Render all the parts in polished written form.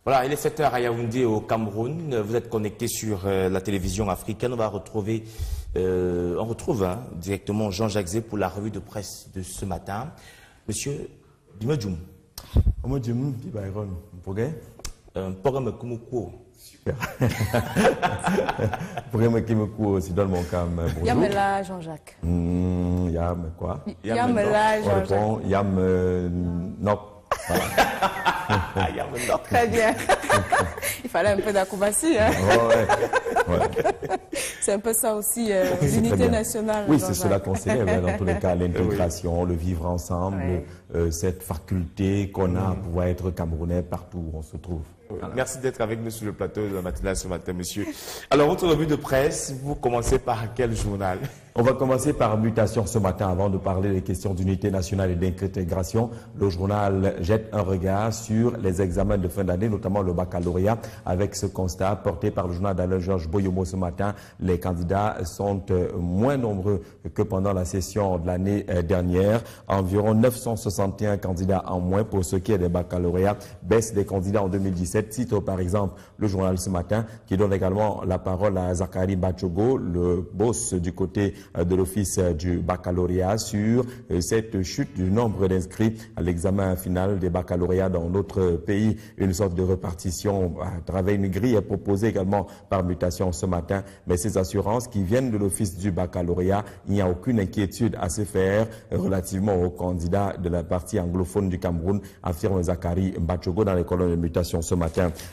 Voilà, il est 7 h à Yaoundé au Cameroun. Vous êtes connecté sur la télévision africaine. On retrouve directement Jean-Jacques Zé pour la revue de presse de ce matin. Monsieur Dimedjoum. Dimedjoum, dit Byron. Programme Kumuko. Super. Programme Kumuko, c'est dans mon cam. Bonjour. Yamela Jean-Jacques. Yam quoi? Yamela Jean-Jacques. Yam non. Voilà. Très bien. Il fallait un peu d'acrobatie. Hein? C'est un peu ça aussi, l'unité nationale. Oui, c'est cela qu'on célèbre, dans tous les cas, l'intégration, le vivre ensemble, cette faculté qu'on a à pouvoir être camerounais partout où on se trouve. Voilà. Merci d'être avec nous sur le plateau de la matinale ce matin, monsieur. Alors, votre revue de presse, vous commencez par quel journal? On va commencer par Mutation ce matin. Avant de parler des questions d'unité nationale et d'intégration, le journal jette un regard sur les examens de fin d'année, notamment le baccalauréat, avec ce constat porté par le journal d'Alain Georges Boyomo ce matin. Les candidats sont moins nombreux que pendant la session de l'année dernière. Environ 961 candidats en moins pour ce qui est des baccalauréats. Baisse des candidats en 2017. Cite par exemple le journal ce matin qui donne également la parole à Zakari Bachogo, le boss du côté de l'office du baccalauréat, sur cette chute du nombre d'inscrits à l'examen final des baccalauréats dans notre pays. Une sorte de répartition à travers une grille est proposée également par Mutation ce matin. Mais ces assurances qui viennent de l'office du baccalauréat, il n'y a aucune inquiétude à se faire relativement aux candidats de la partie anglophone du Cameroun, affirme Zakari Bachogo dans les colonnes de Mutation ce matin.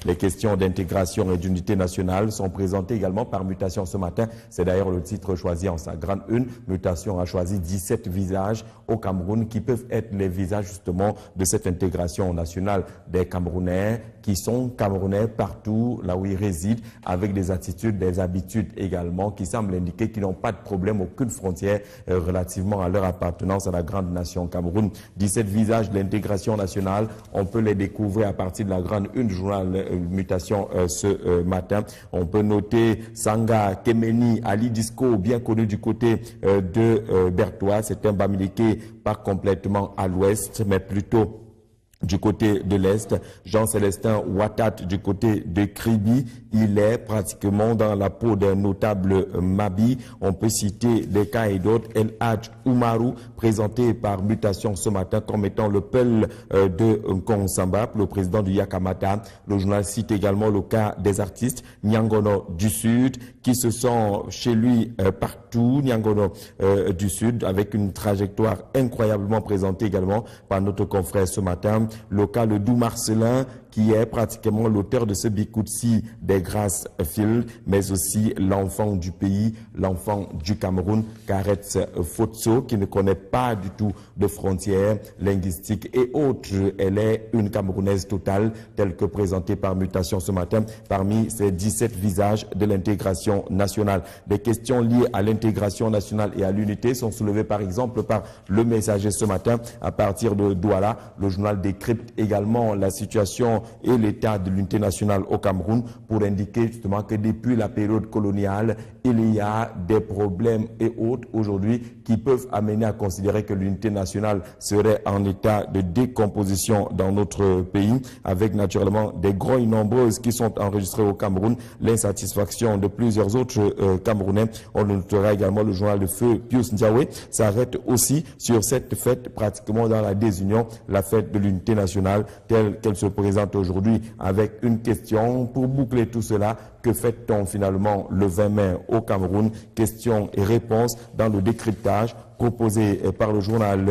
Les questions d'intégration et d'unité nationale sont présentées également par Mutation ce matin. C'est d'ailleurs le titre choisi en sa grande une. Mutation a choisi 17 visages au Cameroun qui peuvent être les visages justement de cette intégration nationale des Camerounais qui sont Camerounais partout là où ils résident, avec des attitudes, des habitudes également qui semblent indiquer qu'ils n'ont pas de problème, aucune frontière relativement à leur appartenance à la grande nation Cameroun. 17 visages de l'intégration nationale, on peut les découvrir à partir de la grande une du journal Mutation ce matin. On peut noter Sanga Kemeni, Ali Disco, bien connu du côté de Bertois. C'est un Bamileke, pas complètement à l'ouest, mais plutôt du côté de l'Est. Jean-Célestin Ouattat du côté de Kribi, il est pratiquement dans la peau d'un notable Mabi. On peut citer des cas et d'autres. El Hadj Oumarou, présenté par Mutation ce matin comme étant le Peul de Nkonsamba, le président du Yakamata. Le journal cite également le cas des artistes Nyangono du Sud qui se sont chez lui partout. Nyangono du Sud, avec une trajectoire incroyablement présentée également par notre confrère ce matin. Le cas de Dou Marcelin, qui est pratiquement l'auteur de ce Bikoutsi des Grâces Field, mais aussi l'enfant du pays, l'enfant du Cameroun, Karetz Fotso, qui ne connaît pas du tout de frontières linguistiques et autres. Elle est une Camerounaise totale, telle que présentée par Mutation ce matin, parmi ces 17 visages de l'intégration nationale. Des questions liées à l'intégration nationale et à l'unité sont soulevées par exemple par Le Messager ce matin, à partir de Douala. Le journal décrypte également la situation et l'état de l'unité nationale au Cameroun pour indiquer justement que depuis la période coloniale, il y a des problèmes et autres aujourd'hui qui peuvent amener à considérer que l'unité nationale serait en état de décomposition dans notre pays, avec naturellement des grogne nombreuses qui sont enregistrées au Cameroun, l'insatisfaction de plusieurs autres Camerounais. On notera également le journal de feu Pius Ndiawe s'arrête aussi sur cette fête pratiquement dans la désunion, la fête de l'unité nationale telle qu'elle se présente aujourd'hui, avec une question pour boucler tout cela. Que fait-on finalement le 20 mai au Cameroun? Questions et réponses dans le décryptage proposé par le journal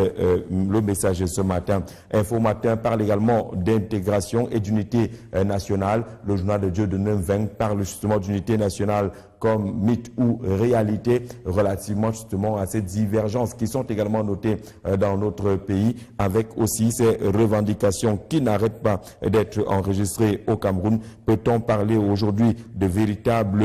Le Messager ce matin. Info Matin parle également d'intégration et d'unité nationale. Le journal de Dieu de Neuveng parle justement d'unité nationale comme mythe ou réalité relativement justement à ces divergences qui sont également notées dans notre pays, avec aussi ces revendications qui n'arrêtent pas d'être enregistrées au Cameroun. Peut-on parler aujourd'hui de véritable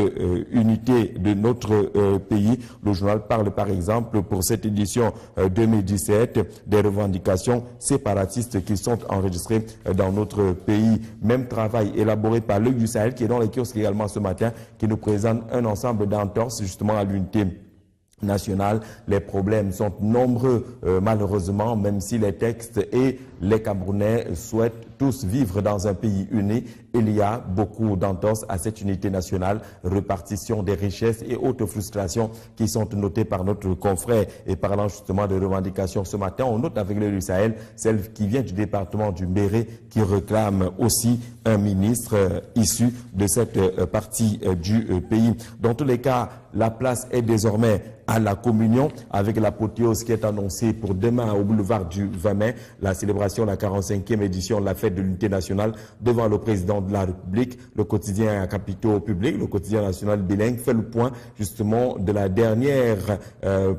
unité de notre pays. Le journal parle par exemple pour cette édition 2017 des revendications séparatistes qui sont enregistrées dans notre pays. Même travail élaboré par l'Œil du Sahel qui est dans les kiosques également ce matin, qui nous présente un ensemble d'entorses justement à l'unité nationale. Les problèmes sont nombreux malheureusement, même si les textes et les Camerounais souhaitent tous vivre dans un pays uni. Il y a beaucoup d'entorses à cette unité nationale, répartition des richesses et autres frustrations qui sont notées par notre confrère. Et parlant justement de revendications ce matin, on note avec l'Œil du Sahel celle qui vient du département du Mbéré qui réclame aussi un ministre issu de cette partie du pays. Dans tous les cas, la place est désormais à la communion avec l'apothéose qui est annoncée pour demain au boulevard du 20 mai, la célébration de la 45e édition de la fête de l'unité nationale devant le président de la République. Le quotidien à capitaux publics, le quotidien national bilingue, fait le point justement de la dernière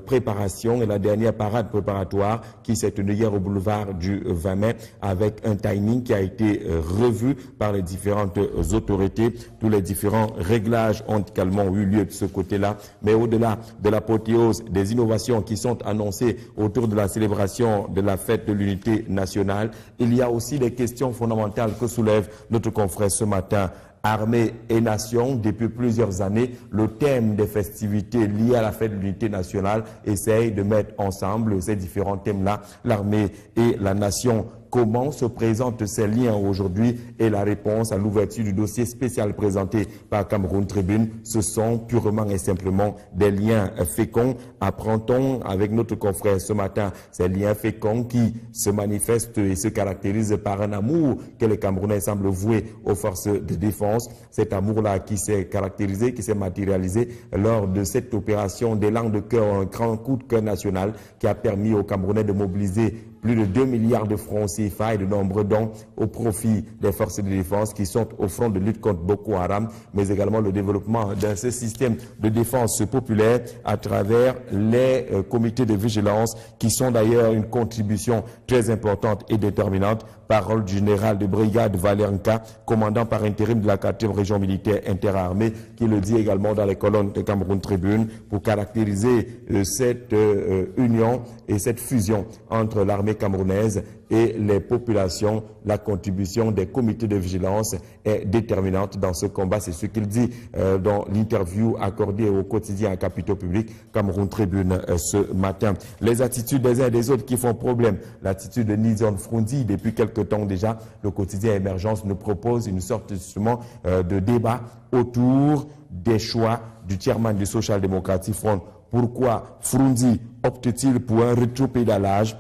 préparation et la dernière parade préparatoire qui s'est tenue hier au boulevard du 20 mai avec un timing qui a été revu par les différentes autorités. Tous les différents réglages ont également eu lieu de ce côté-là, mais au-delà de l'apothéose des innovations qui sont annoncées autour de la célébration de la fête de l'unité nationale, il y a aussi des questions fondamentales que soulève notre confrère ce matin. Armée et nation, depuis plusieurs années, le thème des festivités liées à la fête de l'unité nationale essaye de mettre ensemble ces différents thèmes-là, l'armée et la nation. Comment se présentent ces liens aujourd'hui? Et la réponse à l'ouverture du dossier spécial présenté par Cameroun Tribune, ce sont purement et simplement des liens féconds. Apprend-on avec notre confrère ce matin ces liens féconds qui se manifestent et se caractérisent par un amour que les Camerounais semblent vouer aux forces de défense. Cet amour-là qui s'est caractérisé, qui s'est matérialisé lors de cette opération d'élan de cœur, un grand coup de cœur national qui a permis aux Camerounais de mobiliser plus de 2 milliards de francs CFA et de nombreux dons au profit des forces de défense qui sont au front de lutte contre Boko Haram, mais également le développement d'un système de défense populaire à travers les comités de vigilance qui sont d'ailleurs une contribution très importante et déterminante. Parole du général de brigade Valernka, commandant par intérim de la 4e région militaire interarmée, qui le dit également dans les colonnes de Cameroun Tribune pour caractériser cette union et cette fusion entre l'armée camerounaise et les populations. La contribution des comités de vigilance est déterminante dans ce combat. C'est ce qu'il dit dans l'interview accordée au quotidien à capitaux publics Cameroun Tribune ce matin. Les attitudes des uns et des autres qui font problème. L'attitude de Nizon Froundi, depuis quelque temps déjà, le quotidien Émergence nous propose une sorte justement de débat autour des choix du chairman du Social Democratic Front. Pourquoi Froundi opte-t-il pour un rétropédalage?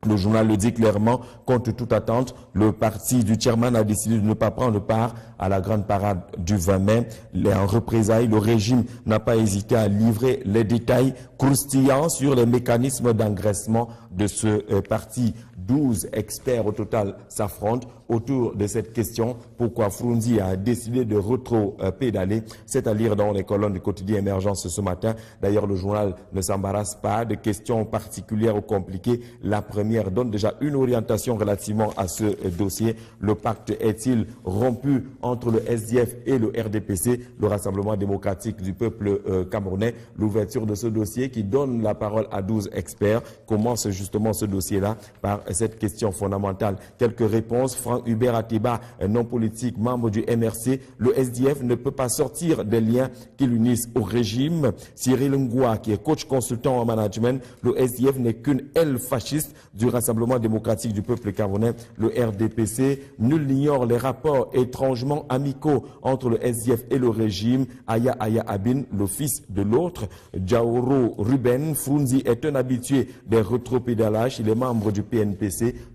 Le journal le dit clairement, contre toute attente, le parti du chairman a décidé de ne pas prendre part à la grande parade du 20 mai. En représailles, le régime n'a pas hésité à livrer les détails croustillants sur les mécanismes d'engraissement de ce parti. 12 experts au total s'affrontent autour de cette question. Pourquoi Froundi a décidé de rétro-pédaler? C'est à lire dans les colonnes du quotidien Émergence ce matin. D'ailleurs, le journal ne s'embarrasse pas de questions particulières ou compliquées. La première donne déjà une orientation relativement à ce dossier. Le pacte est-il rompu entre le SDF et le RDPC, le Rassemblement démocratique du peuple camerounais? L'ouverture de ce dossier qui donne la parole à 12 experts commence justement ce dossier-là par cette question fondamentale. Quelques réponses. Franck Hubert Atiba, non politique, membre du MRC. Le SDF ne peut pas sortir des liens qui l'unissent au régime. Cyril Ngoua, qui est coach consultant en management. Le SDF n'est qu'une aile fasciste du Rassemblement démocratique du peuple camerounais. Le RDPC, nul n'ignore les rapports étrangement amicaux entre le SDF et le régime. Aya Abin, le fils de l'autre. Diaoro Ruben, Froundi est un habitué des rétropédalages. Il est membre du PNPC.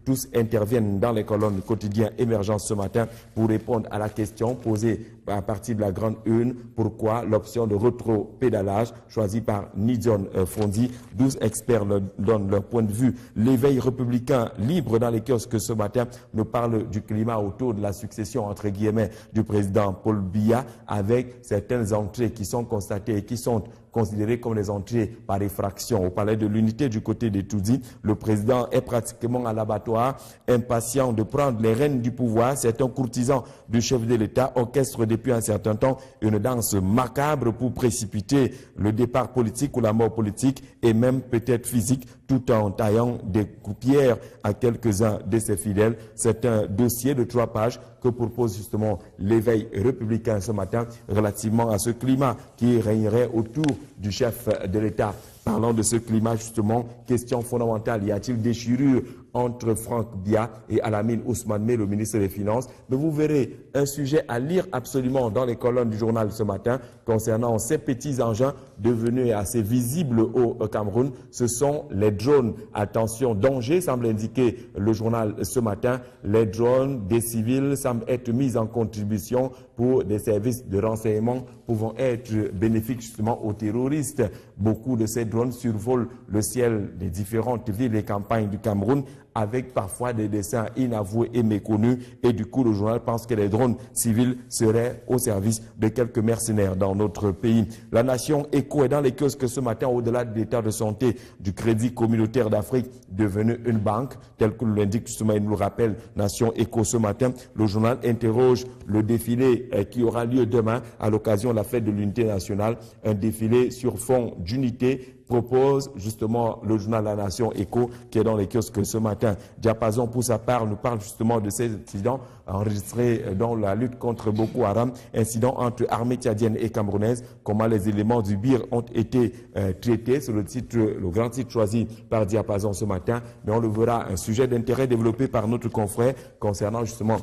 Tous interviennent dans les colonnes du quotidien Émergence ce matin pour répondre à la question posée à partir de la grande une. Pourquoi l'option de rétro-pédalage choisie par Nizon Froundi? 12 experts donnent leur point de vue. L'éveil républicain libre dans les kiosques ce matin nous parle du climat autour de la succession entre guillemets du président Paul Biya, avec certaines entrées qui sont constatées et qui sont considérées comme des entrées par effraction. Au palais de l'unité du côté des Toudi, le président est pratiquement à l'abattoir, impatient de prendre les rênes du pouvoir. C'est un courtisan du chef de l'État, orchestre des depuis un certain temps une danse macabre pour précipiter le départ politique ou la mort politique et même peut-être physique, tout en taillant des pierres à quelques-uns de ses fidèles. C'est un dossier de 3 pages que propose justement l'éveil républicain ce matin relativement à ce climat qui régnerait autour du chef de l'État. Parlant de ce climat, justement, question fondamentale, y a-t-il déchirure entre Franck Bia et Alamine Ousmane Meh, le ministre des Finances? Mais vous verrez un sujet à lire absolument dans les colonnes du journal ce matin concernant ces petits engins devenus assez visibles au Cameroun. Ce sont les drones. Attention, danger, semble indiquer le journal ce matin. Les drones des civils semblent être mis en contribution pour des services de renseignement pouvant être bénéfiques justement aux terroristes. Beaucoup de ces drones survolent le ciel des différentes villes et campagnes du Cameroun avec parfois des dessins inavoués et méconnus. Et du coup, le journal pense que les drones civils seraient au service de quelques mercenaires dans notre pays. La Nation Éco est dans les kiosques ce matin au-delà de l'état de santé du Crédit communautaire d'Afrique devenu une banque, tel que l'indique justement, il nous le rappelle, Nation Éco ce matin. Le journal interroge le défilé qui aura lieu demain à l'occasion de la fête de l'unité nationale, un défilé sur fond d'unité, propose justement le journal La Nation Éco qui est dans les kiosques ce matin. Diapason, pour sa part, nous parle justement de ces incidents enregistrés dans la lutte contre Boko Haram, incidents entre armées tchadiennes et camerounaises, comment les éléments du BIR ont été traités. C'est le grand titre choisi par Diapason ce matin, mais on le verra, un sujet d'intérêt développé par notre confrère concernant justement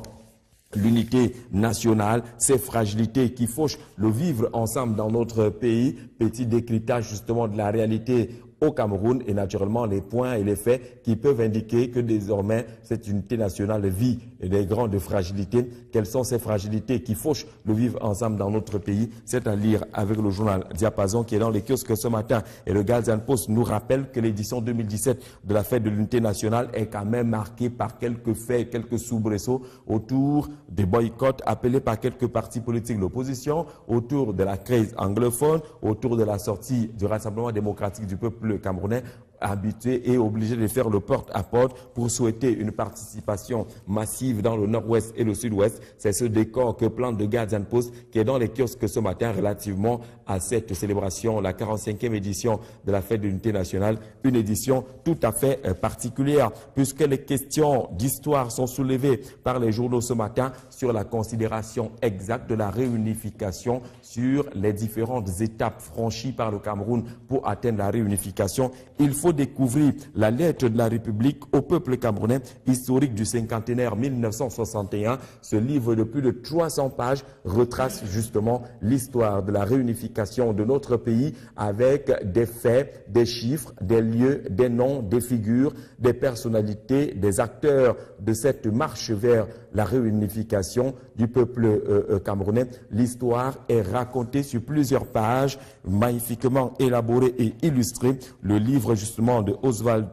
l'unité nationale, ces fragilités qui fauchent le vivre ensemble dans notre pays. Petit décryptage justement de la réalité au Cameroun et naturellement les points et les faits qui peuvent indiquer que désormais cette unité nationale vit des grandes fragilités. Quelles sont ces fragilités qui fauchent le vivre ensemble dans notre pays? C'est à lire avec le journal Diapason qui est dans les kiosques ce matin. Et le Guardian Post nous rappelle que l'édition 2017 de la fête de l'unité nationale est quand même marquée par quelques faits, quelques soubresauts autour des boycotts appelés par quelques partis politiques de l'opposition, autour de la crise anglophone, autour de la sortie du Rassemblement démocratique du peuple camerounais, habitué et obligé de faire le porte-à-porte pour souhaiter une participation massive dans le nord-ouest et le sud-ouest. C'est ce décor que plante le Guardian Post qui est dans les kiosques ce matin relativement à cette célébration, la 45e édition de la fête de l'unité nationale, une édition tout à fait particulière puisque les questions d'histoire sont soulevées par les journaux ce matin sur la considération exacte de la réunification, sur les différentes étapes franchies par le Cameroun pour atteindre la réunification. Il faut découvrir la lettre de la République au peuple camerounais, historique du cinquantenaire 1961. Ce livre de plus de 300 pages retrace justement l'histoire de la réunification de notre pays avec des faits, des chiffres, des lieux, des noms, des figures, des personnalités, des acteurs de cette marche vers la réunification du peuple camerounais. L'histoire est racontée sur plusieurs pages, magnifiquement élaborée et illustrée. Le livre justement de Oswald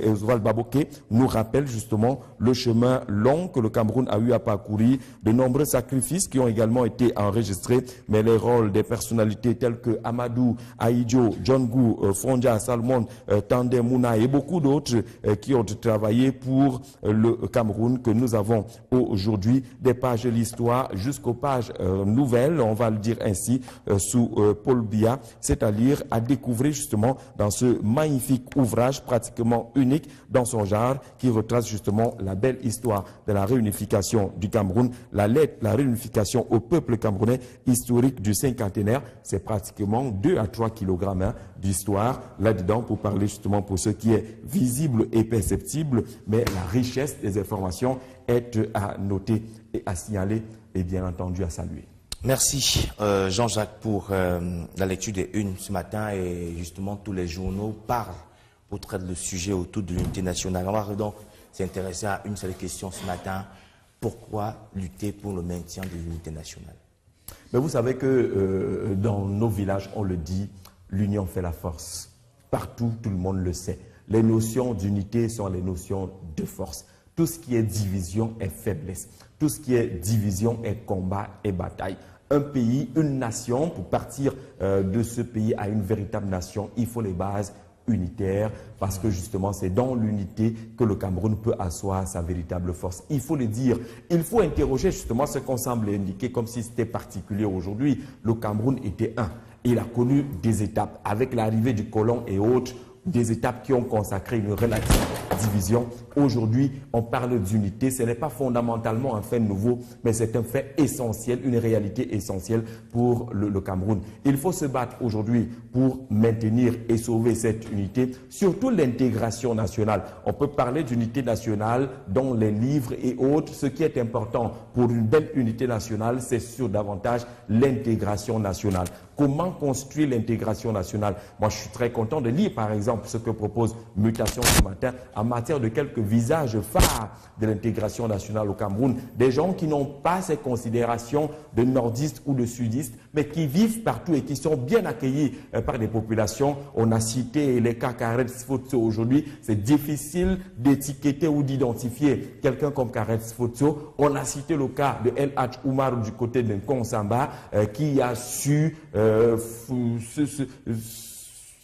Oswald Baboké nous rappelle justement le chemin long que le Cameroun a eu à parcourir, de nombreux sacrifices qui ont également été enregistrés, mais les rôles des personnalités telles que Amadou, Aïdjo, John Gou, Fondja, Salmon, Tandem Mouna et beaucoup d'autres qui ont travaillé pour le Cameroun que nous avons aujourd'hui, des pages de l'histoire jusqu'aux pages nouvelles, on va le dire ainsi, sous Paul Biya, c'est-à-dire à découvrir justement dans ce magnifique ouvrage pratiquement unique dans son genre qui retrace justement la belle histoire de la réunification du Cameroun, la lettre, la réunification au peuple camerounais historique du cinquantenaire. C'est pratiquement 2 à 3 kilogrammes d'histoire là-dedans pour parler justement pour ce qui est visible et perceptible, mais la richesse des informations est à noter et à signaler et bien entendu à saluer. Merci Jean-Jacques pour la lecture des unes ce matin et justement tous les journaux parlent pour traiter le sujet autour de l'unité nationale. On va donc s'intéresser à une seule question ce matin. Pourquoi lutter pour le maintien de l'unité nationale? Mais vous savez que dans nos villages, on le dit, l'union fait la force. Partout, tout le monde le sait. Les notions d'unité sont les notions de force. Tout ce qui est division est faiblesse. Tout ce qui est division est combat et bataille. Un pays, une nation, pour partir de ce pays à une véritable nation, il faut les bases unitaire, parce que justement c'est dans l'unité que le Cameroun peut asseoir sa véritable force. Il faut le dire, il faut interroger justement ce qu'on semble indiquer comme si c'était particulier aujourd'hui. Le Cameroun était un. Il a connu des étapes avec l'arrivée du colon et autres, des étapes qui ont consacré une relative division. Aujourd'hui, on parle d'unité. Ce n'est pas fondamentalement un fait nouveau, mais c'est un fait essentiel, une réalité essentielle pour le Cameroun. Il faut se battre aujourd'hui pour maintenir et sauver cette unité, surtout l'intégration nationale. On peut parler d'unité nationale dans les livres et autres. Ce qui est important pour une belle unité nationale, c'est sur davantage l'intégration nationale. Comment construire l'intégration nationale? Moi, je suis très content de lire, par exemple, ce que propose Mutation ce matin en matière de quelques visages phares de l'intégration nationale au Cameroun. Des gens qui n'ont pas ces considérations de nordistes ou de sudistes, mais qui vivent partout et qui sont bien accueillis par des populations. On a cité les cas Kareth Sfotso aujourd'hui. C'est difficile d'étiqueter ou d'identifier quelqu'un comme Kareth Sfotso. On a cité le cas de El Hadj Oumar du côté de Nkonsamba qui a su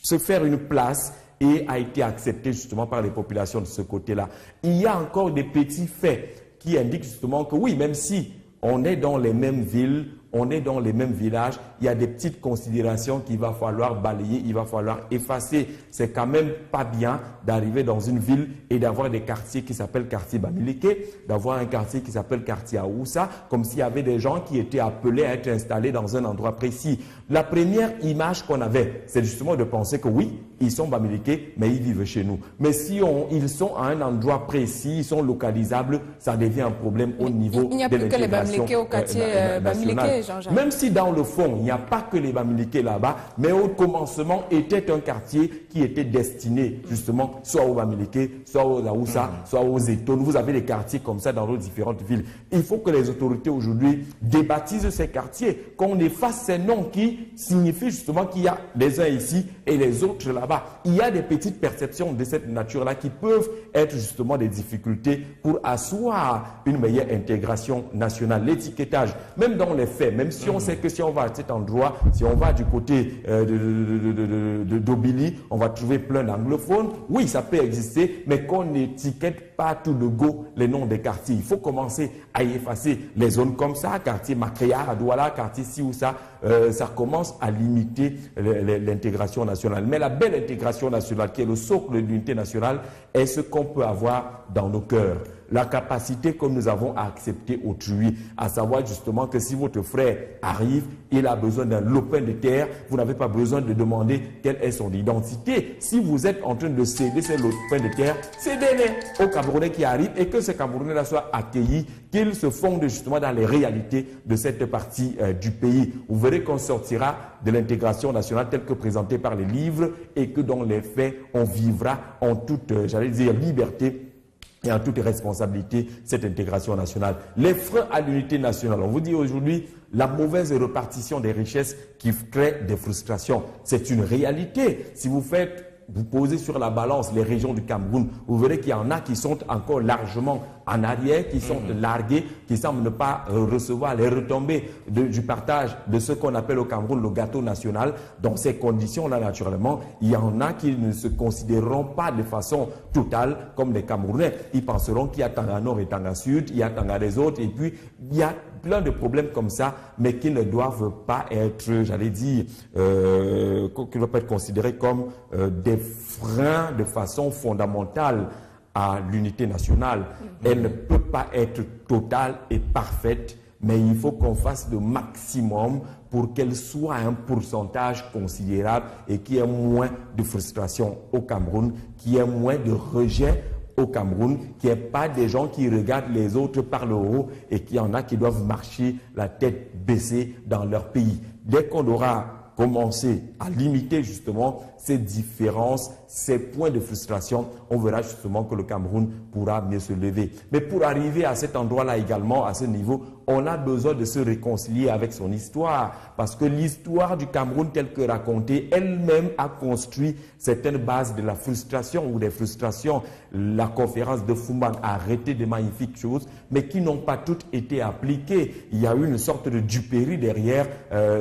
se faire une place et a été accepté justement par les populations de ce côté-là. Il y a encore des petits faits qui indiquent justement que oui, même si on est dans les mêmes villes, on est dans les mêmes villages, il y a des petites considérations qu'il va falloir balayer, il va falloir effacer. C'est quand même pas bien d'arriver dans une ville et d'avoir des quartiers qui s'appellent quartier Bamileke, d'avoir un quartier qui s'appelle quartier Aoussa, comme s'il y avait des gens qui étaient appelés à être installés dans un endroit précis. La première image qu'on avait, c'est justement de penser que oui, ils sont Bamileke, mais ils vivent chez nous. Mais si ils sont à un endroit précis, ils sont localisables, ça devient un problème au niveau de l'intégration. Il n'y a plus que les Bamileke au quartier Bamileke. Même si dans le fond, il n'y a pas que les Bamileke là-bas, mais au commencement était un quartier qui était destiné justement soit aux Bamileke, soit aux Aoussa, soit aux Etones. Vous avez des quartiers comme ça dans nos différentes villes. Il faut que les autorités aujourd'hui débaptisent ces quartiers, qu'on efface ces noms qui signifient justement qu'il y a les uns ici et les autres là-bas. Il y a des petites perceptions de cette nature-là qui peuvent être justement des difficultés pour asseoir une meilleure intégration nationale. L'étiquetage, même dans les faits, même si on sait que si on va à cet endroit, si on va du côté d'Obili, on va trouver plein d'anglophones. Oui, ça peut exister, mais qu'on n'étiquette pas tout de go les noms des quartiers. Il faut commencer à effacer les zones comme ça, quartier Makria, Douala, quartier ci ou ça. Ça commence à limiter l'intégration nationale. Mais la belle intégration nationale, qui est le socle de l'unité nationale, est ce qu'on peut avoir dans nos cœurs. La capacité que nous avons à accepter autrui, à savoir justement que si votre frère arrive, il a besoin d'un lopin de terre, vous n'avez pas besoin de demander quelle est son identité. Si vous êtes en train de céder ce lopin de terre, cédez-les aux Camerounais qui arrivent et que ces Camerounais-là soient accueillis, qu'ils se fondent justement dans les réalités de cette partie du pays. Vous verrez qu'on sortira de l'intégration nationale telle que présentée par les livres et que dans les faits, on vivra en toute, j'allais dire, liberté et en toute responsabilité cette intégration nationale. Les freins à l'unité nationale, on vous dit aujourd'hui la mauvaise répartition des richesses qui crée des frustrations. C'est une réalité. Si vous posez sur la balance les régions du Cameroun, vous verrez qu'il y en a qui sont encore largement en arrière, qui sont largués, qui semblent ne pas recevoir les retombées du partage de ce qu'on appelle au Cameroun le gâteau national. Dans ces conditions-là, naturellement, il y en a qui ne se considéreront pas de façon totale comme des Camerounais. Ils penseront qu'il y a Tanga Nord et Tanga Sud, il y a Tanga des autres, et puis il y a plein de problèmes comme ça, mais qui ne doivent pas être, j'allais dire, qui ne doivent pas être considérés comme des freins de façon fondamentale à l'unité nationale. Elle ne peut pas être totale et parfaite, mais il faut qu'on fasse le maximum pour qu'elle soit un pourcentage considérable et qu'il y ait moins de frustration au Cameroun, qu'il y ait moins de rejet au Cameroun, qu'il n'y ait pas des gens qui regardent les autres par le haut et qu'il y en a qui doivent marcher la tête baissée dans leur pays. Dès qu'on aura commencé à limiter justement ces différences, ces points de frustration, on verra justement que le Cameroun pourra mieux se lever. Mais pour arriver à cet endroit-là également, à ce niveau, on a besoin de se réconcilier avec son histoire. Parce que l'histoire du Cameroun telle que racontée, elle-même a construit certaines bases de la frustration ou des frustrations. La conférence de Fumban a arrêté de magnifiques choses, mais qui n'ont pas toutes été appliquées. Il y a eu une sorte de duperie derrière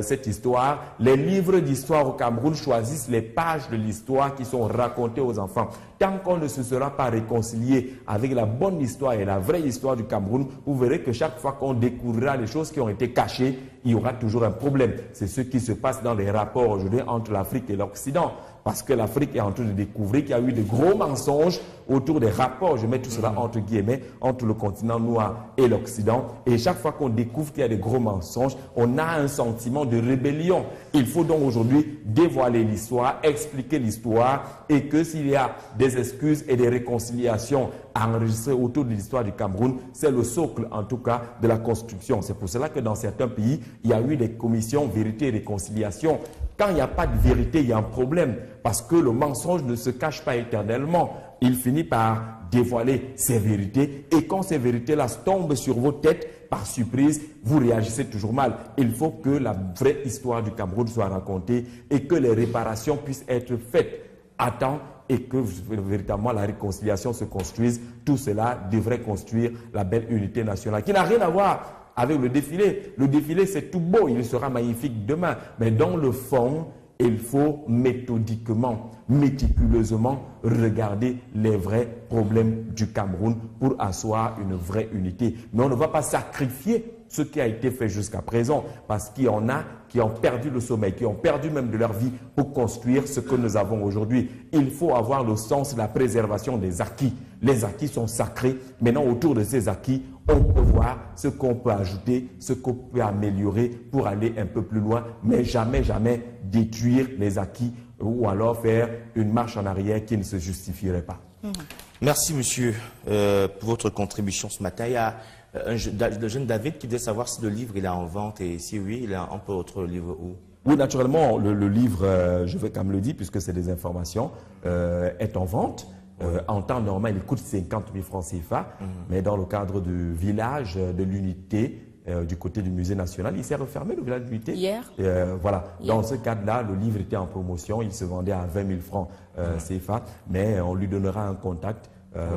cette histoire. Les livres d'histoire au Cameroun choisissent les pages de l'histoire qui sont racontées aux enfants. Tant qu'on ne se sera pas réconcilié avec la bonne histoire et la vraie histoire du Cameroun, vous verrez que chaque fois qu'on découvrira les choses qui ont été cachées, il y aura toujours un problème. C'est ce qui se passe dans les rapports aujourd'hui entre l'Afrique et l'Occident. Parce que l'Afrique est en train de découvrir qu'il y a eu de gros mensonges autour des rapports, je mets tout cela entre guillemets, entre le continent noir et l'Occident. Et chaque fois qu'on découvre qu'il y a de gros mensonges, on a un sentiment de rébellion. Il faut donc aujourd'hui dévoiler l'histoire, expliquer l'histoire, et que s'il y a des excuses et des réconciliations enregistrées autour de l'histoire du Cameroun, c'est le socle en tout cas de la construction. C'est pour cela que dans certains pays, il y a eu des commissions vérité et réconciliation. Quand il n'y a pas de vérité, il y a un problème. Parce que le mensonge ne se cache pas éternellement. Il finit par dévoiler ses vérités. Et quand ces vérités-là tombent sur vos têtes, par surprise, vous réagissez toujours mal. Il faut que la vraie histoire du Cameroun soit racontée et que les réparations puissent être faites à temps et que véritablement la réconciliation se construise. Tout cela devrait construire la belle unité nationale qui n'a rien à voir avec le défilé. Le défilé, c'est tout beau, il sera magnifique demain. Mais dans le fond, il faut méthodiquement, méticuleusement regarder les vrais problèmes du Cameroun pour asseoir une vraie unité. Mais on ne va pas sacrifier ce qui a été fait jusqu'à présent, parce qu'il y en a qui ont perdu le sommeil, qui ont perdu même de leur vie pour construire ce que nous avons aujourd'hui. Il faut avoir le sens de la préservation des acquis. Les acquis sont sacrés. Maintenant, autour de ces acquis, on peut voir ce qu'on peut ajouter, ce qu'on peut améliorer pour aller un peu plus loin, mais jamais, jamais détruire les acquis ou alors faire une marche en arrière qui ne se justifierait pas. Merci, monsieur, pour votre contribution ce matin. Il y a le jeune David qui veut savoir si le livre il est en vente et si oui, il est un peu autre livre où. Oui, naturellement, le livre, je vais quand même le dire puisque c'est des informations, est en vente. En temps normal, il coûte 50 000 francs CFA, mais dans le cadre du village de l'unité, du côté du musée national, il s'est refermé, le village de l'unité. Hier. Voilà. Hier. Dans ce cadre-là, le livre était en promotion, il se vendait à 20 000 francs CFA, mais on lui donnera un contact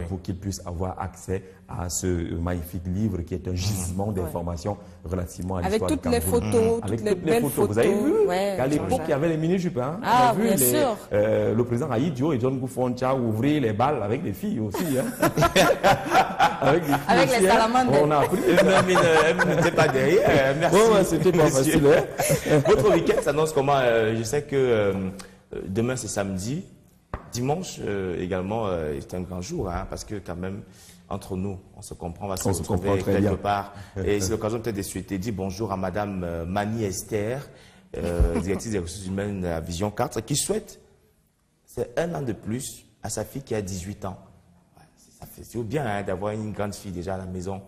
pour qu'il puisse avoir accès à ce magnifique livre qui est un gisement d'informations relativement à l'histoire du Cameroun. Avec toutes les photos, Avec toutes les belles photos. Vous avez vu Ouais, qu'à l'époque, il y avait les mini-jupes. Hein? Ah, on a vu bien sûr. le président Haïdjo et John Goufoncha ouvrir les balles avec des filles aussi. Hein? Avec des filles avec aussi, les salamandres. On a appris. Elle n'était pas derrière. Merci. Ouais, c'était pas facile. Hein? Votre week-end s'annonce comment? Je sais que demain, c'est samedi. Dimanche également, c'est un grand jour, hein, parce que quand même, entre nous, on se comprend, on va se retrouver quelque part. Et c'est l'occasion peut-être de souhaiter dire bonjour à Madame Mani Esther, directrice des ressources humaines à Vision 4, qui souhaite, c'est un an de plus à sa fille qui a 18 ans. C'est bien hein, d'avoir une grande fille déjà à la maison.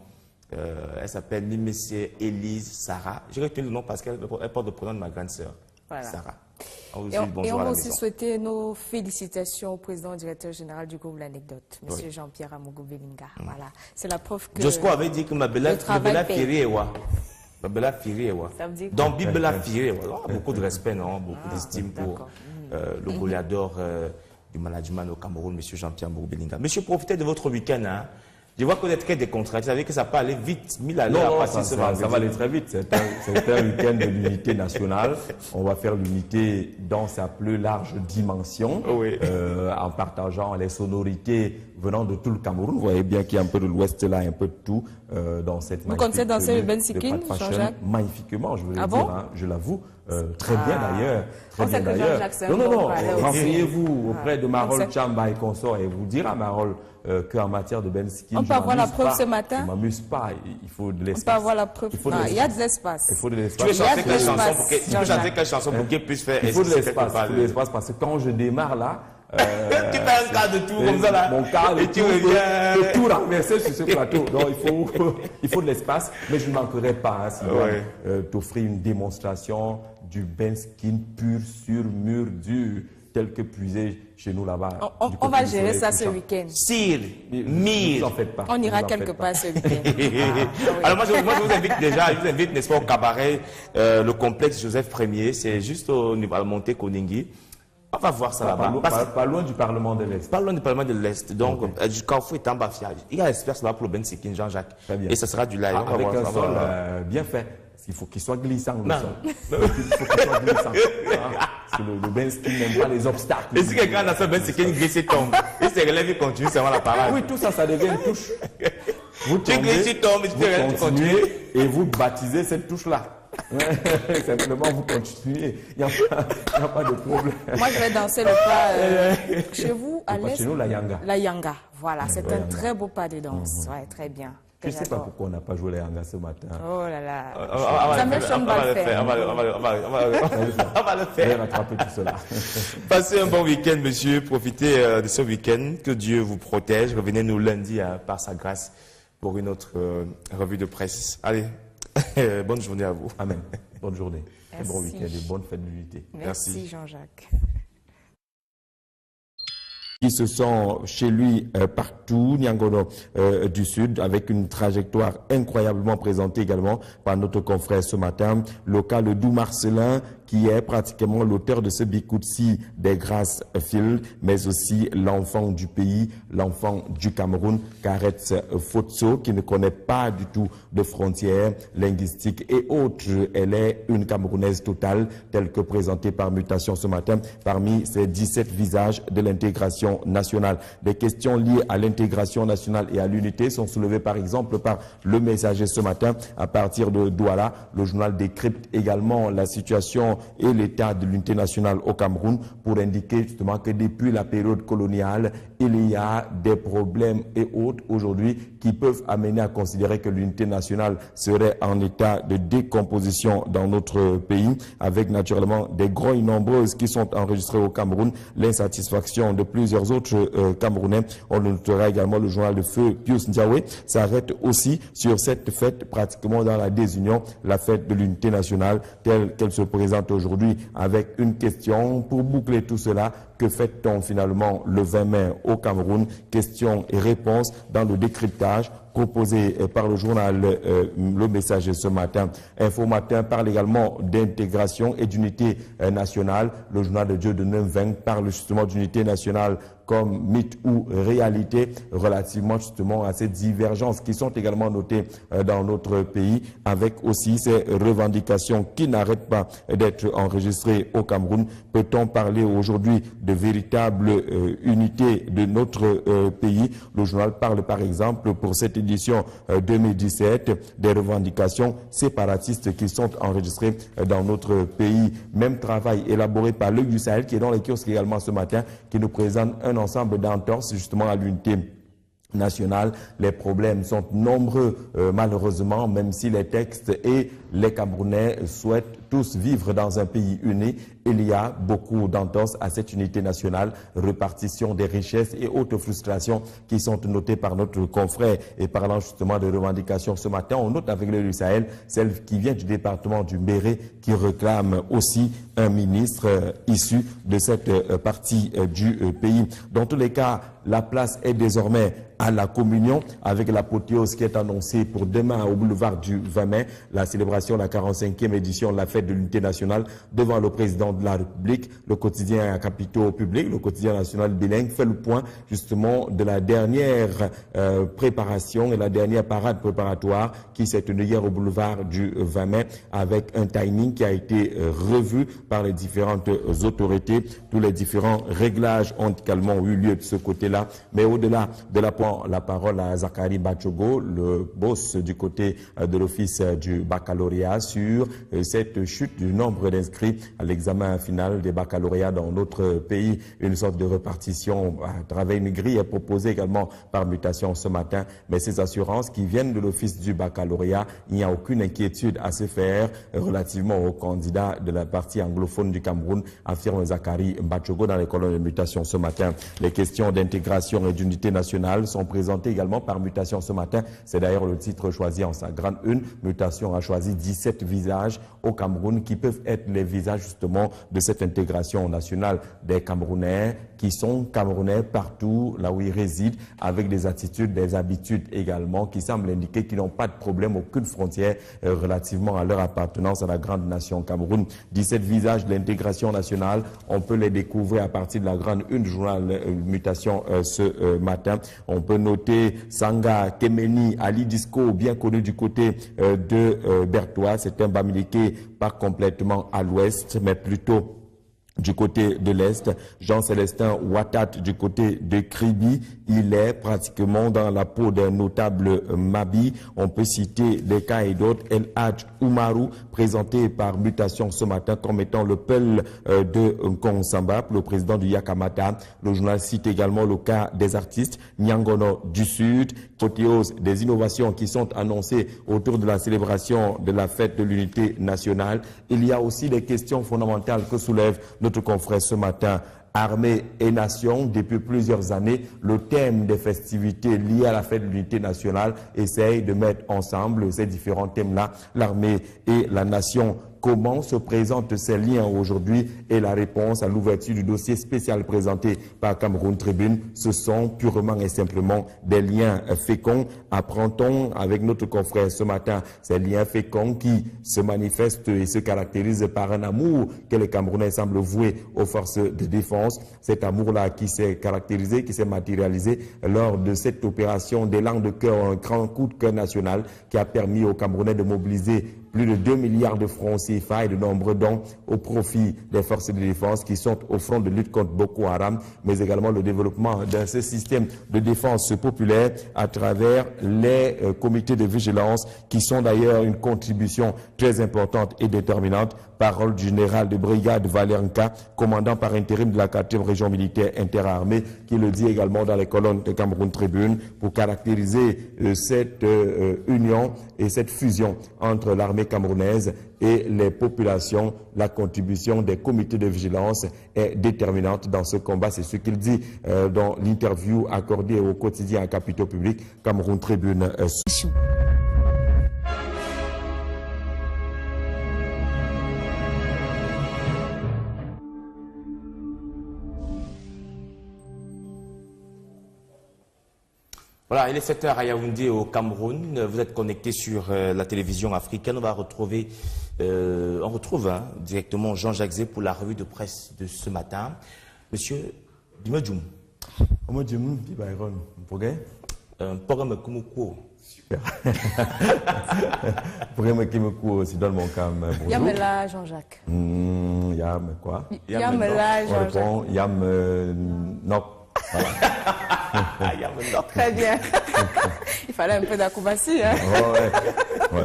Elle s'appelle Limessé Élise Sarah. J'ai retenu le nom parce qu'elle porte le prénom de ma grande sœur, Voilà. Sarah. Et on va aussi souhaiter nos félicitations au président directeur général du groupe L'Anecdote, M. Jean-Pierre Amougou Belinga. Voilà. C'est la preuve que. Josco avait dit que ma bella Firi Ma bella Firi Ça veut dire quoi? Donc, Bibela Firi beaucoup de respect, non? Beaucoup d'estime pour le goléador du management au Cameroun, M. Jean-Pierre Amougou Belinga. Monsieur, profitez de votre week-end, hein? Je vois que vous êtes très décontracté. Vous savez que ça peut aller vite, 1000 à l'heure à partir de ce vendredi. Ça va aller très vite. C'est un week-end de l'unité nationale. On va faire l'unité dans sa plus large dimension, en partageant les sonorités venant de tout le Cameroun. Vous voyez bien qu'il y a un peu de l'Ouest là, un peu de tout dans cette. Vous comptez danser le Ben Sikin, Jean-Jacques? Magnifiquement, je veux dire, bon? hein, je l'avoue. Très bien d'ailleurs. Très bien d'ailleurs. Non. Renseignez-vous auprès de Marol Chamba et consort et vous dira Marol qu'en matière de Ben Sikin, on peut avoir la preuve ce matin. Je ne m'amuse pas. Il faut de l'espace. On peut avoir la preuve. Il y a de l'espace. Il faut de l'espace. Tu veux chanter quelle chanson pour qu'il puisse faire? Il faut de l'espace. Il faut de l'espace parce que quand je démarre là. Tu fais un quart de tour comme ça là. Mon quart de tour peut tout renverser sur ce plateau. Donc il faut de l'espace, mais je ne manquerai pas t'offrir une démonstration du Ben Skin pur sur mur dur. tel que puiser chez nous là-bas. On va gérer ça ce week-end. Sire, mire. On ira quelque part ce week-end. Alors moi je vous invite déjà, n'est-ce pas, au cabaret, le complexe Joseph Ier, c'est juste au niveau de Monte Koningui. On va voir ça là-bas. Pas loin du Parlement de l'Est. Pas loin du Parlement de l'Est. Donc, du Carrefour est en bas. Il y a l'espère là pour le Ben Sikin, Jean-Jacques. Et ça sera du live. Avec un sol bien fait. Il faut qu'il soit glissant le sol. Il faut qu'il soit glissant. Parce que le Ben Sikin n'aime pas les obstacles. Et si quelqu'un a ce Ben Sikin glisse et tombe, il se relève et continue, c'est la parade. Oui, tout ça, ça devient une touche. Vous continuez et vous baptisez cette touche-là. Simplement, vous continuez. Il n'y a pas de problème. Moi, je vais danser le pas chez vous, à l'est. Chez nous, la Yanga. La Yanga, voilà. C'est un très beau pas de danse. Ouais, très bien. Je ne sais pas pourquoi on n'a pas joué la Yanga ce matin. Oh là là. Ça me chante pas le faire. On va le faire. Rattraper tout cela. Passez un bon week-end, monsieur. Profitez de ce week-end. Que Dieu vous protège. Revenez-nous lundi par sa grâce pour une autre revue de presse. Allez. Bonne journée à vous. Amen. Bonne journée. Bon week-end et bonne fête d'unité. Merci Jean-Jacques. Qui se sont chez lui partout, Niangono du Sud, avec une trajectoire incroyablement présentée également par notre confrère ce matin. Local Doux Marcelin, qui est pratiquement l'auteur de ce Bikoutsi des Grâces Field, mais aussi l'enfant du pays, l'enfant du Cameroun, Karetz Fotso, qui ne connaît pas du tout de frontières linguistiques et autres. Elle est une Camerounaise totale, telle que présentée par Mutation ce matin, parmi ces 17 visages de l'intégration nationale. Des questions liées à l'intégration nationale et à l'unité sont soulevées par exemple par Le Messager ce matin à partir de Douala. Le journal décrypte également la situation et l'état de l'unité nationale au Cameroun pour indiquer justement que depuis la période coloniale, il y a des problèmes et autres aujourd'hui qui peuvent amener à considérer que l'unité nationale serait en état de décomposition dans notre pays, avec naturellement des grouilles nombreuses qui sont enregistrées au Cameroun, l'insatisfaction de plusieurs autres Camerounais. On notera également le journal de feu Pius Ndiawe s'arrête aussi sur cette fête pratiquement dans la désunion, la fête de l'unité nationale telle qu'elle se présente aujourd'hui, avec une question pour boucler tout cela. Que fait-on finalement le 20 mai au Cameroun? Questions et réponses dans le décryptage proposé par le journal Le Messager ce matin. Info Matin parle également d'intégration et d'unité nationale. Le journal de Dieu de Nemveng parle justement d'unité nationale comme mythe ou réalité relativement justement à ces divergences qui sont également notées dans notre pays, avec aussi ces revendications qui n'arrêtent pas d'être enregistrées au Cameroun. Peut-on parler aujourd'hui de véritable unité de notre pays? Le journal parle par exemple pour cette édition 2017 des revendications séparatistes qui sont enregistrées dans notre pays. Même travail élaboré par l'Œil du Sahel qui est dans les kiosques également ce matin, qui nous présente un ensemble d'entorses justement à l'unité nationale. Les problèmes sont nombreux malheureusement, même si les textes et les Camerounais souhaitent tous vivre dans un pays uni. Il y a beaucoup d'entorses à cette unité nationale, répartition des richesses et autres frustrations qui sont notées par notre confrère. Et parlant justement de revendications ce matin, on note avec le Sahel celle qui vient du département du Mbéré qui réclame aussi un ministre issu de cette partie du pays. Dans tous les cas, la place est désormais à la communion avec l'apothéose qui est annoncée pour demain au boulevard du 20 mai, la célébration de la 45e édition de la fête de l'unité nationale devant le président de la République. Le quotidien à capitaux publics, le quotidien national bilingue, fait le point justement de la dernière préparation et la dernière parade préparatoire qui s'est tenue hier au boulevard du 20 mai avec un timing qui a été revu par les différentes autorités. Tous les différents réglages ont également eu lieu de ce côté-là. Mais au-delà de la parole à Zakari Bachogo, le boss du côté de l'office du baccalauréat, sur cette chute du nombre d'inscrits à l'examen final des baccalauréats dans notre pays. Une sorte de répartition à travers une grille est proposée également par Mutation ce matin. Mais ces assurances qui viennent de l'office du baccalauréat, il n'y a aucune inquiétude à se faire relativement aux candidats de la partie anglophone du Cameroun, affirme Zakari Bachogo dans les colonnes de Mutation ce matin. Les questions d'intégration et d'unité nationale sont présentées également par Mutation ce matin. C'est d'ailleurs le titre choisi en sa grande une. Mutation a choisi 17 visages au Cameroun qui peuvent être les visages justement de cette intégration nationale des Camerounais qui sont Camerounais partout là où ils résident, avec des attitudes, des habitudes également qui semblent indiquer qu'ils n'ont pas de problème, aucune frontière relativement à leur appartenance à la grande nation Cameroun. 17 visages de l'intégration nationale, on peut les découvrir à partir de la grande une du journal Mutation ce matin. On peut noter Sanga, Kemeni, Ali Disco, bien connu du côté de Bertois. C'est un Bamileke pas complètement à l'ouest, mais plutôt du côté de l'Est. Jean-Célestin Ouattat du côté de Kribi, il est pratiquement dans la peau d'un notable Mabi. On peut citer des cas et d'autres. El Hadj Oumarou, présenté par Mutation ce matin comme étant le Peul de Nkong-Samba, le président du Yakamata. Le journal cite également le cas des artistes Nyangono du Sud, apothéose des innovations qui sont annoncées autour de la célébration de la fête de l'unité nationale. Il y a aussi des questions fondamentales que soulève notre confrère ce matin. Armée et nation, depuis plusieurs années, le thème des festivités liées à la fête de l'unité nationale essaye de mettre ensemble ces différents thèmes-là, l'armée et la nation. Comment se présentent ces liens aujourd'hui? Et la réponse à l'ouverture du dossier spécial présenté par Cameroun Tribune, ce sont purement et simplement des liens féconds. Apprend-on avec notre confrère ce matin ces liens féconds qui se manifestent et se caractérisent par un amour que les Camerounais semblent vouer aux forces de défense. Cet amour-là qui s'est caractérisé, qui s'est matérialisé lors de cette opération d'élan de cœur, un grand coup de cœur national qui a permis aux Camerounais de mobiliser plus de 2 milliards de francs CFA et de nombreux dons au profit des forces de défense qui sont au front de lutte contre Boko Haram, mais également le développement d'un système de défense populaire à travers les comités de vigilance qui sont d'ailleurs une contribution très importante et déterminante. Parole du général de brigade Valenka, commandant par intérim de la 4e région militaire interarmée, qui le dit également dans les colonnes de Cameroun Tribune pour caractériser cette union et cette fusion entre l'armée camerounaise et les populations. La contribution des comités de vigilance est déterminante dans ce combat. C'est ce qu'il dit dans l'interview accordée au quotidien à Capitaux Public, Cameroun Tribune. Voilà, il est 7h à Yaoundé au Cameroun. Vous êtes connecté sur la télévision africaine. On retrouve directement Jean-Jacques Zé pour la revue de presse de ce matin. Monsieur Dimedjoum. Dimedjoum, dit Byron. Pourquoi? Programme Kumuko. Super. Programme Kumuko aussi donne mon cam. Yam là, Jean-Jacques. Yam quoi? Yam là, Jean-Jacques. Yam non. Voilà. Très bien. Il fallait un peu d'acrobatie. Hein? Oh, ouais.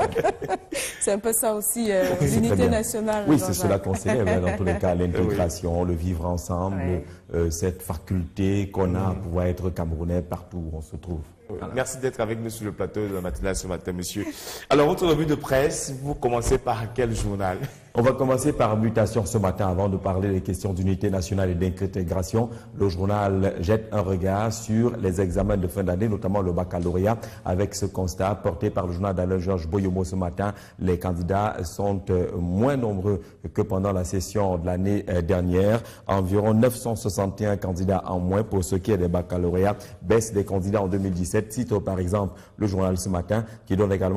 C'est un peu ça aussi, l'unité nationale. Oui, c'est cela qu'on célèbre dans tous les cas, l'intégration, le vivre ensemble, cette faculté qu'on a à pouvoir être Camerounais partout où on se trouve. Voilà. Merci d'être avec nous sur le plateau de la matinale ce matin, monsieur. Alors, votre revue de presse, vous commencez par quel journal? On va commencer par Mutation ce matin avant de parler des questions d'unité nationale et d'intégration. Le journal jette un regard sur les examens de fin d'année, notamment le baccalauréat, avec ce constat porté par le journal d'Alain-Georges Boyomo ce matin. Les candidats sont moins nombreux que pendant la session de l'année dernière. Environ 961 candidats en moins pour ce qui est des baccalauréats. Baisse des candidats en 2017. Cite par exemple le journal ce matin qui donne également